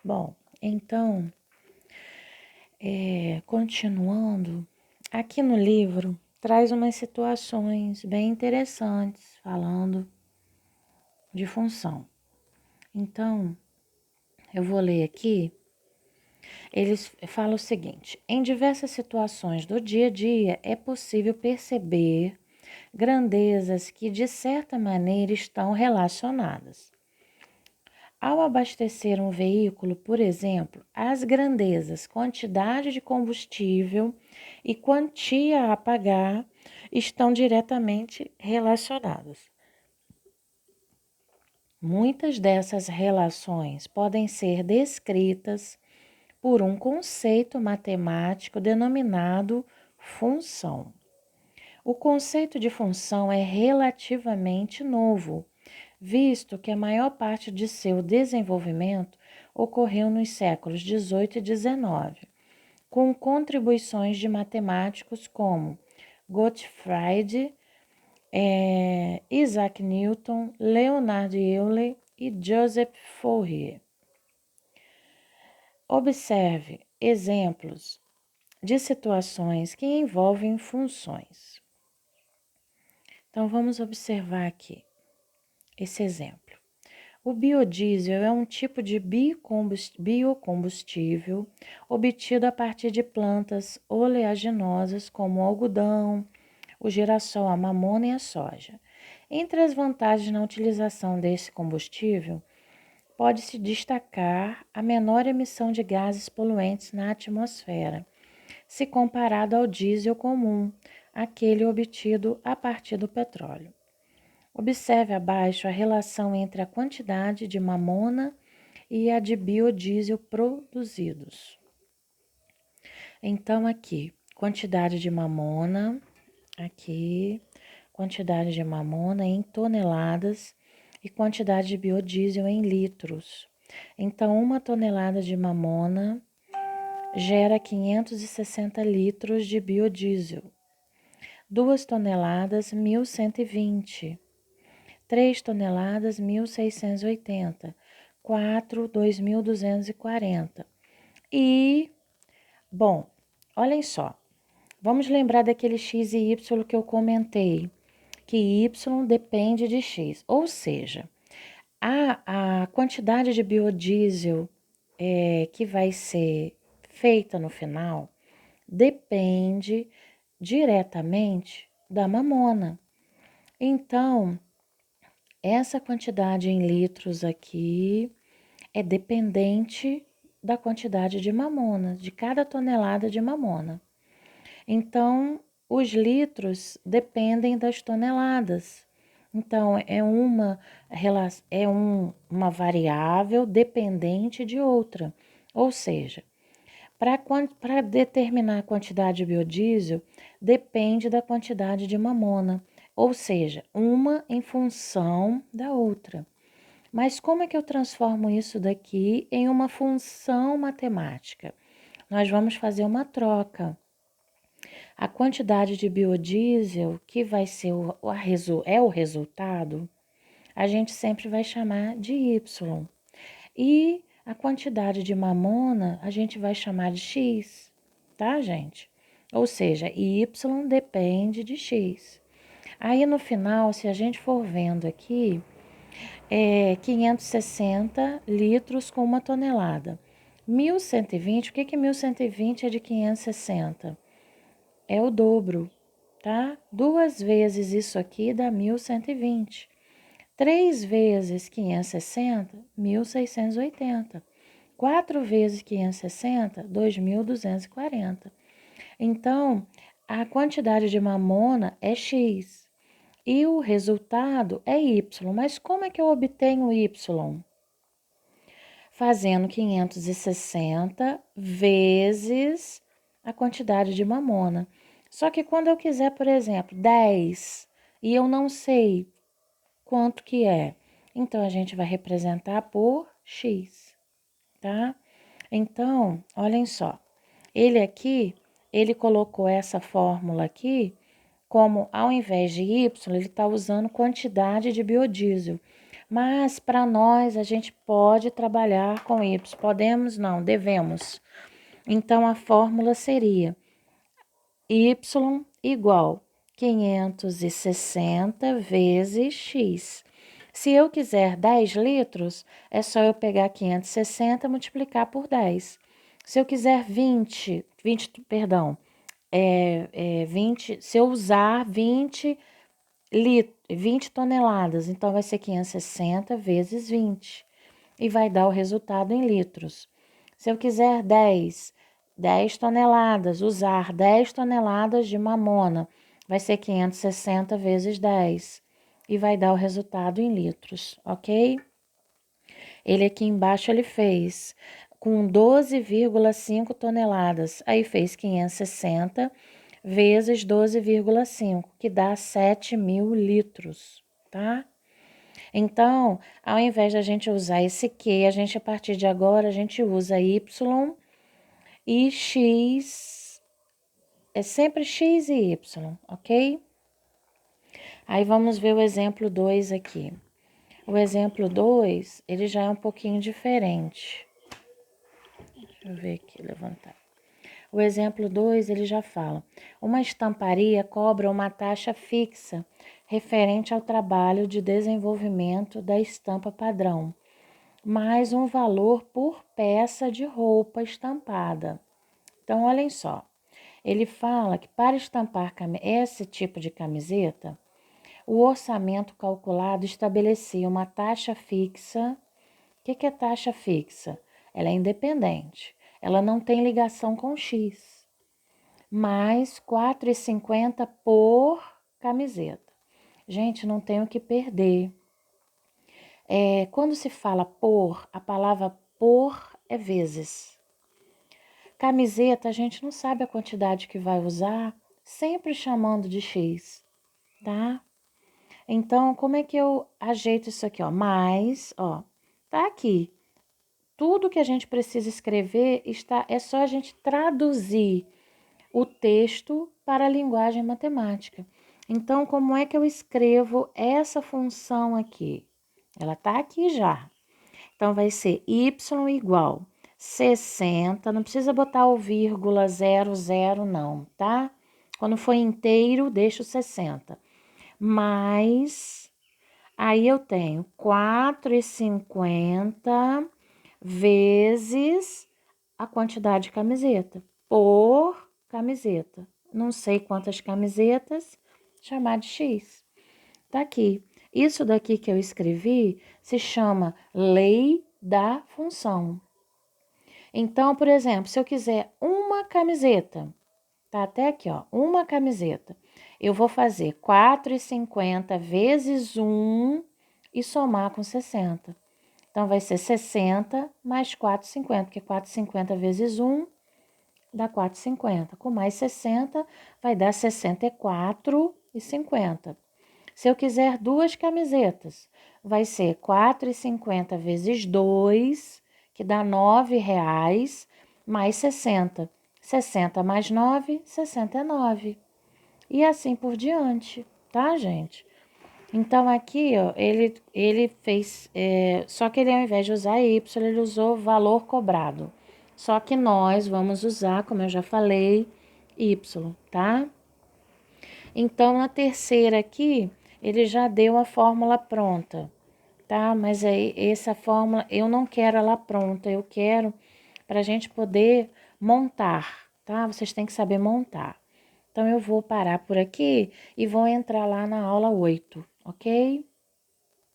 Bom, então, continuando, aqui no livro traz umas situações bem interessantes falando de função. Então, eu vou ler aqui. Eles falam o seguinte: em diversas situações do dia a dia é possível perceber grandezas que, de certa maneira, estão relacionadas. Ao abastecer um veículo, por exemplo, as grandezas, quantidade de combustível e quantia a pagar estão diretamente relacionadas. Muitas dessas relações podem ser descritas por um conceito matemático denominado função. O conceito de função é relativamente novo, visto que a maior parte de seu desenvolvimento ocorreu nos séculos XVIII e XIX, com contribuições de matemáticos como Gottfried, Isaac Newton, Leonard Euler e Joseph Fourier. Observe exemplos de situações que envolvem funções. Então, vamos observar aqui esse exemplo. O biodiesel é um tipo de biocombustível obtido a partir de plantas oleaginosas como o algodão, o girassol, a mamona e a soja. Entre as vantagens na utilização desse combustível, pode-se destacar a menor emissão de gases poluentes na atmosfera, se comparado ao diesel comum, aquele obtido a partir do petróleo. Observe abaixo a relação entre a quantidade de mamona e a de biodiesel produzidos. Então, aqui, quantidade de mamona, aqui, quantidade de mamona em toneladas e quantidade de biodiesel em litros. Então, 1 tonelada de mamona gera 560 litros de biodiesel. 2 toneladas, 1.120. 3 toneladas, 1.680. 4, 2.240. E, bom, olhem só. Vamos lembrar daquele x e y que eu comentei, que y depende de x. Ou seja, a quantidade de biodiesel que vai ser feita no final depende diretamente da mamona. Então, essa quantidade em litros aqui é dependente da quantidade de mamona, de cada tonelada de mamona. Então, os litros dependem das toneladas. Então, uma variável dependente de outra. Ou seja, para determinar a quantidade de biodiesel, depende da quantidade de mamona, ou seja, uma em função da outra. Mas como é que eu transformo isso daqui em uma função matemática? Nós vamos fazer uma troca. A quantidade de biodiesel, que vai ser o resultado, a gente sempre vai chamar de Y. E a quantidade de mamona a gente vai chamar de X, tá, gente? Ou seja, Y depende de X. Aí no final, se a gente for vendo aqui, 560 litros com 1 tonelada. 1.120, o que é 1.120 é de 560? É o dobro, tá? 2 vezes isso aqui dá 1.120. 3 vezes 560, 1.680. 4 vezes 560, 2.240. Então, a quantidade de mamona é X e o resultado é Y. Mas como é que eu obtenho Y? Fazendo 560 vezes a quantidade de mamona. Só que quando eu quiser, por exemplo, 10 e eu não sei quanto que é, então a gente vai representar por X, tá? Então, olhem só. Ele colocou essa fórmula aqui como ao invés de Y, ele está usando quantidade de biodiesel. Mas para nós a gente pode trabalhar com y. Podemos não, devemos. Então a fórmula seria y igual 560 vezes x. Se eu quiser 10 litros, é só eu pegar 560 e multiplicar por 10. Se eu quiser 20 se eu usar 20 toneladas, então vai ser 560 vezes 20 e vai dar o resultado em litros. Se eu quiser 10 toneladas, usar 10 toneladas de mamona, vai ser 560 vezes 10 e vai dar o resultado em litros, ok? Ele aqui embaixo ele fez com 12,5 toneladas, aí fez 560 vezes 12,5, que dá 7.000 litros, tá? Então, ao invés de a gente usar esse Q, a gente, a partir de agora, a gente usa Y e X, é sempre X e Y, ok? Aí vamos ver o exemplo 2 aqui. O exemplo 2, ele já é um pouquinho diferente. Deixa eu ver aqui, levantar. O exemplo 2, ele já fala: uma estamparia cobra uma taxa fixa referente ao trabalho de desenvolvimento da estampa padrão, mais um valor por peça de roupa estampada. Então, olhem só. Ele fala que para estampar esse tipo de camiseta, o orçamento calculado estabelecia uma taxa fixa. O que é taxa fixa? Ela é independente. Ela não tem ligação com X. Mais R$ 4,50 por camiseta. Gente, não tem o que perder. Quando se fala por, a palavra por é vezes. Camiseta, a gente não sabe a quantidade que vai usar, sempre chamando de X, tá? Então, como é que eu ajeito isso aqui, ó? Mais, ó, tá aqui. Tudo que a gente precisa escrever é só a gente traduzir o texto para a linguagem matemática. Então, como é que eu escrevo essa função aqui? Ela tá aqui já. Então, vai ser y igual 60, não precisa botar o vírgula 00 não, tá? Quando for inteiro, deixa o 60. Mais, aí eu tenho 4,50 vezes a quantidade de camiseta, por camiseta. Não sei quantas camisetas, chamar de X. Tá aqui. Isso daqui que eu escrevi se chama lei da função. Então, por exemplo, se eu quiser uma camiseta, tá até aqui, ó, uma camiseta, eu vou fazer 4,50 vezes 1 e somar com 60. Então, vai ser 60 mais 4,50, porque 4,50 vezes 1 dá 4,50. Com mais 60, vai dar 64,50. Se eu quiser duas camisetas, vai ser 4,50 vezes 2, que dá R$9, mais 60. 60 mais 9, 69. E assim por diante, tá, gente? Então, aqui, ó, ele fez, só que ele, ao invés de usar Y, ele usou valor cobrado. Só que nós vamos usar, como eu já falei, Y, tá? Então, na terceira aqui, ele já deu a fórmula pronta, tá? Mas aí, essa fórmula, eu não quero ela pronta, eu quero para a gente poder montar, tá? Vocês têm que saber montar. Então, eu vou parar por aqui e vou entrar lá na aula 8, ok?